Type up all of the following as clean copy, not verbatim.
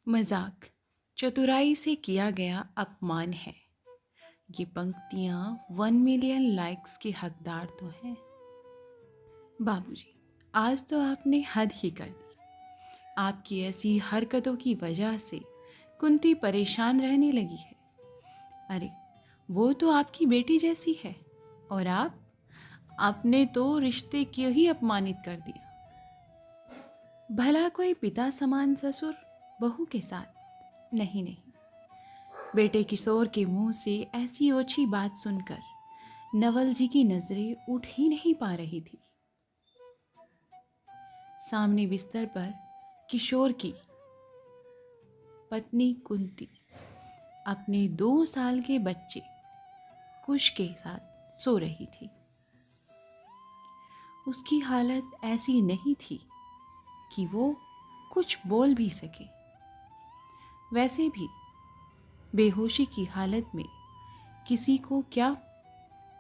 मजाक चतुराई से किया गया अपमान है। ये पंक्तियाँ 1 मिलियन लाइक्स के हकदार तो हैं। बाबूजी, आज तो आपने हद ही कर दी। आपकी ऐसी हरकतों की वजह से कुंती परेशान रहने लगी है। अरे, वो तो आपकी बेटी जैसी है और आपने तो रिश्ते को ही अपमानित कर दिया। भला कोई पिता समान ससुर बहू के साथ? नहीं नहीं, बेटे किशोर के मुंह से ऐसी ओछी बात सुनकर नवल जी की नजरें उठ ही नहीं पा रही थी। सामने बिस्तर पर किशोर की पत्नी कुंती अपने 2 साल के बच्चे कुश के साथ सो रही थी। उसकी हालत ऐसी नहीं थी कि वो कुछ बोल भी सके। वैसे भी बेहोशी की हालत में किसी को क्या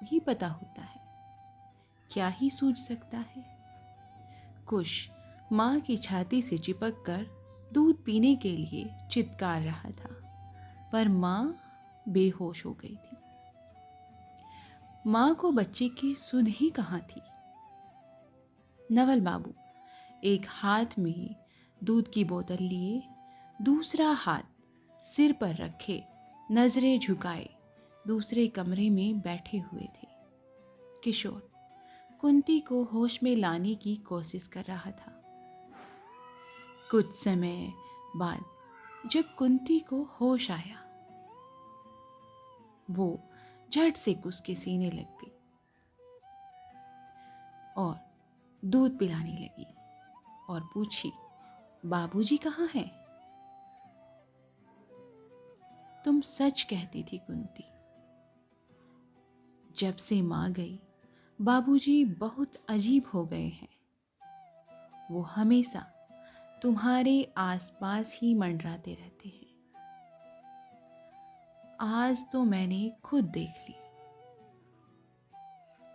ही पता होता है, क्या ही सूझ सकता है। कुश माँ की छाती से चिपक कर दूध पीने के लिए चित्कार रहा था, पर माँ बेहोश हो गई थी। माँ को बच्चे की सुध ही कहाँ थी। नवल बाबू एक हाथ में दूध की बोतल लिए, दूसरा हाथ सिर पर रखे, नजरें झुकाए दूसरे कमरे में बैठे हुए थे। किशोर कुंती को होश में लाने की कोशिश कर रहा था। कुछ समय बाद जब कुंती को होश आया, वो झट से उसके सीने लग गई और दूध पिलाने लगी और पूछी, बाबूजी कहाँ हैं? तुम सच कहती थी कुंती। जब से माँ गई, बाबूजी बहुत अजीब हो गए हैं। वो हमेशा तुम्हारे आसपास ही मंडराते रहते हैं। आज तो मैंने खुद देख ली।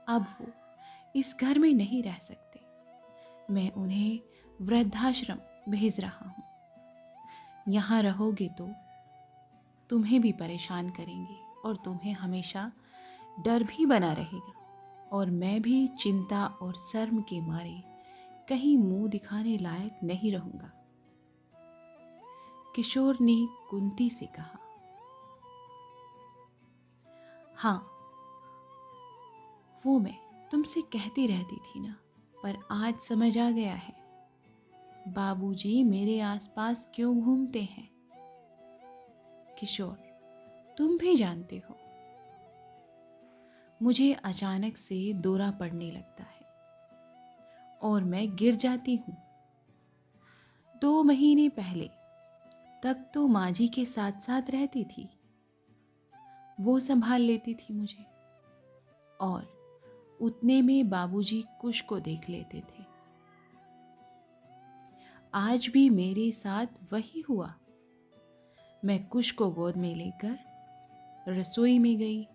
अब वो इस घर में नहीं रह सकते। मैं उन्हें वृद्धाश्रम भेज रहा हूँ। यहाँ रहोगे तो तुम्हें भी परेशान करेंगे और तुम्हें हमेशा डर भी बना रहेगा, और मैं भी चिंता और शर्म के मारे कहीं मुंह दिखाने लायक नहीं रहूंगा। किशोर ने कुंती से कहा। हाँ, वो मैं तुमसे कहती रहती थी ना, पर आज समझ आ गया है। बाबूजी मेरे आसपास क्यों घूमते हैं। किशोर, तुम भी जानते हो, मुझे अचानक से दौरा पड़ने लगता है और मैं गिर जाती हूँ। 2 महीने पहले तक तो माँ जी के साथ साथ रहती थी। वो संभाल लेती थी मुझे, और उतने में बाबूजी कुश को देख लेते थे। आज भी मेरे साथ वही हुआ। मैं कुश को गोद में लेकर रसोई में गई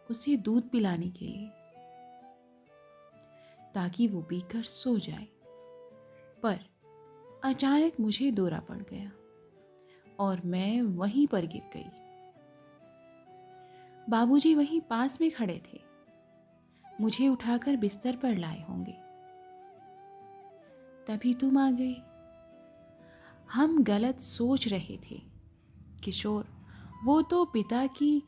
उसे दूध पिलाने के लिए, ताकि वो पीकर सो जाए। पर अचानक मुझे दौरा पड़ गया और मैं वहीं पर गिर गई। बाबूजी वहीं पास में खड़े थे। मुझे उठाकर बिस्तर पर लाए होंगे, तभी तुम आ गए। हम गलत सोच रहे थे किशोर। वो तो पिता की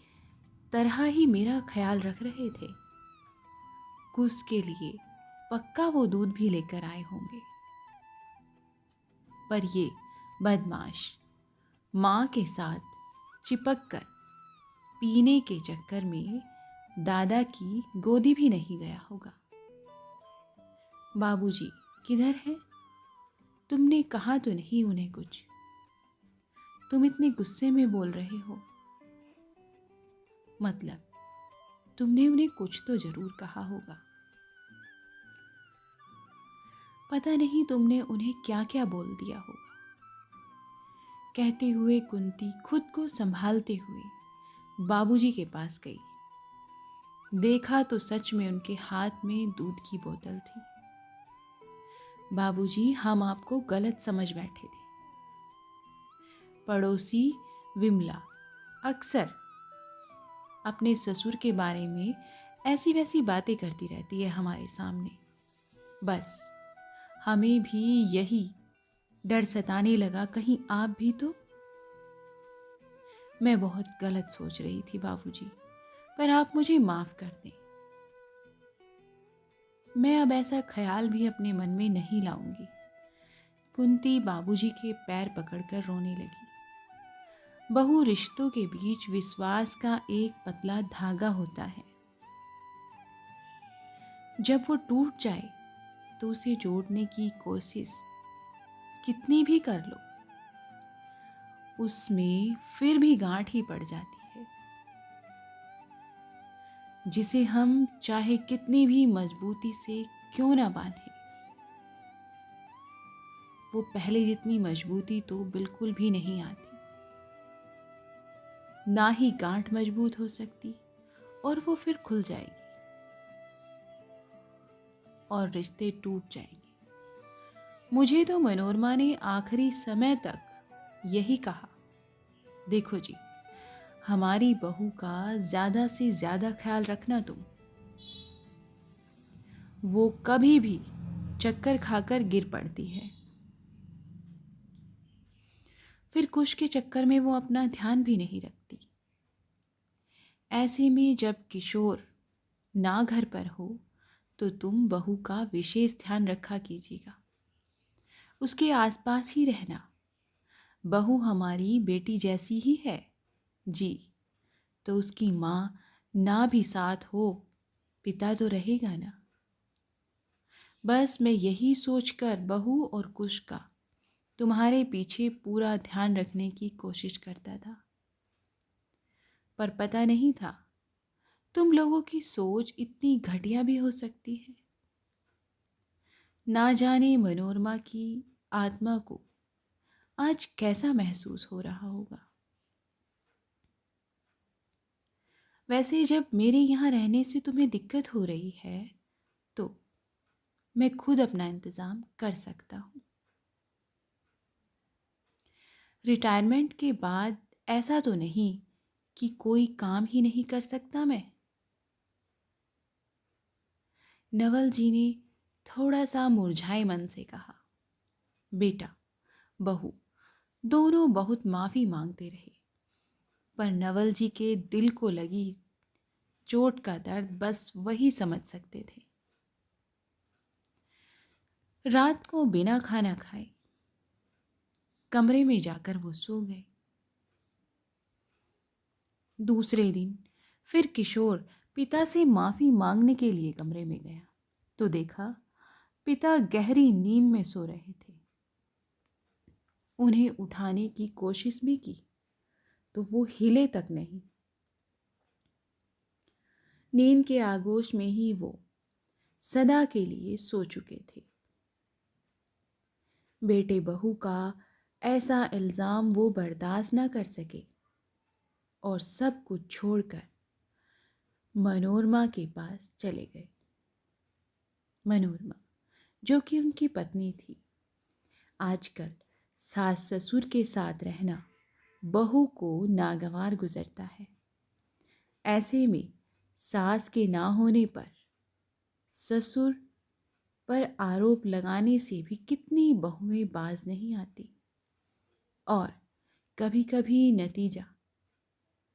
तरह ही मेरा ख्याल रख रहे थे। कुश के लिए पक्का वो दूध भी लेकर आए होंगे, पर ये बदमाश माँ के साथ चिपक कर पीने के चक्कर में दादा की गोदी भी नहीं गया होगा। बाबूजी किधर हैं? तुमने कहा तो नहीं उन्हें कुछ? तुम इतने गुस्से में बोल रहे हो, मतलब तुमने उन्हें कुछ तो जरूर कहा होगा। पता नहीं तुमने उन्हें क्या क्या बोल दिया होगा। कहते हुए कुंती खुद को संभालते हुए बाबूजी के पास गई। देखा तो सच में उनके हाथ में दूध की बोतल थी। बाबूजी, हम आपको गलत समझ बैठे थे। पड़ोसी विमला अक्सर अपने ससुर के बारे में ऐसी वैसी बातें करती रहती है हमारे सामने। बस हमें भी यही डर सताने लगा, कहीं आप भी तो। मैं बहुत गलत सोच रही थी बाबूजी, पर आप मुझे माफ कर दें। मैं अब ऐसा ख्याल भी अपने मन में नहीं लाऊंगी। कुंती बाबूजी के पैर पकड़कर रोने लगी। बहु रिश्तों के बीच विश्वास का एक पतला धागा होता है। जब वो टूट जाए तो उसे जोड़ने की कोशिश कितनी भी कर लो, उसमें फिर भी गांठ ही पड़ जाती है, जिसे हम चाहे कितनी भी मजबूती से क्यों ना बांधे। वो पहले जितनी मजबूती तो बिल्कुल भी नहीं आती। ना ही गांठ मजबूत हो सकती, और वो फिर खुल जाएगी और रिश्ते टूट जाएंगे। मुझे तो मनोरमा ने आखिरी समय तक यही कहा, देखो जी, हमारी बहू का ज्यादा से ज्यादा ख्याल रखना तुम। वो कभी भी चक्कर खाकर गिर पड़ती है, फिर कुछ के चक्कर में वो अपना ध्यान भी नहीं रखती। ऐसे में जब किशोर ना घर पर हो तो तुम बहू का विशेष ध्यान रखा कीजिएगा, उसके आसपास ही रहना। बहू हमारी बेटी जैसी ही है जी, तो उसकी माँ ना भी साथ हो, पिता तो रहेगा ना। बस मैं यही सोचकर बहू और कुश का तुम्हारे पीछे पूरा ध्यान रखने की कोशिश करता था, पर पता नहीं था तुम लोगों की सोच इतनी घटिया भी हो सकती है। ना जाने मनोरमा की आत्मा को आज कैसा महसूस हो रहा होगा। वैसे जब मेरे यहाँ रहने से तुम्हें दिक्कत हो रही है तो मैं खुद अपना इंतज़ाम कर सकता हूँ। रिटायरमेंट के बाद ऐसा तो नहीं कि कोई काम ही नहीं कर सकता मैं। नवल जी ने थोड़ा सा मुरझाए मन से कहा। बेटा बहू दोनों बहुत माफ़ी मांगते रहे, पर नवल जी के दिल को लगी चोट का दर्द बस वही समझ सकते थे। रात को बिना खाना खाए कमरे में जाकर वो सो गए। दूसरे दिन फिर किशोर पिता से माफ़ी मांगने के लिए कमरे में गया तो देखा पिता गहरी नींद में सो रहे थे। उन्हें उठाने की कोशिश भी की तो वो हिले तक नहीं। नींद के आगोश में ही वो सदा के लिए सो चुके थे। बेटे बहू का ऐसा इल्ज़ाम वो बर्दाश्त न कर सके और सब कुछ छोड़कर मनोरमा के पास चले गए। मनोरमा जो कि उनकी पत्नी थी, आजकल सास ससुर के साथ रहना बहू को नागवार गुजरता है। ऐसे में सास के ना होने पर ससुर पर आरोप लगाने से भी कितनी बहुएं बाज नहीं आती, और कभी कभी नतीजा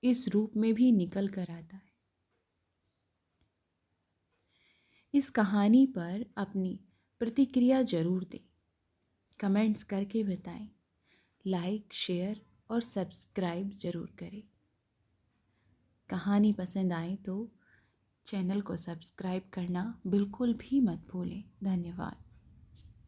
इस रूप में भी निकल कर आता है। इस कहानी पर अपनी प्रतिक्रिया जरूर दें, कमेंट्स करके बताएं, लाइक शेयर और सब्सक्राइब ज़रूर करें। कहानी पसंद आए तो चैनल को सब्सक्राइब करना बिल्कुल भी मत भूलें। धन्यवाद।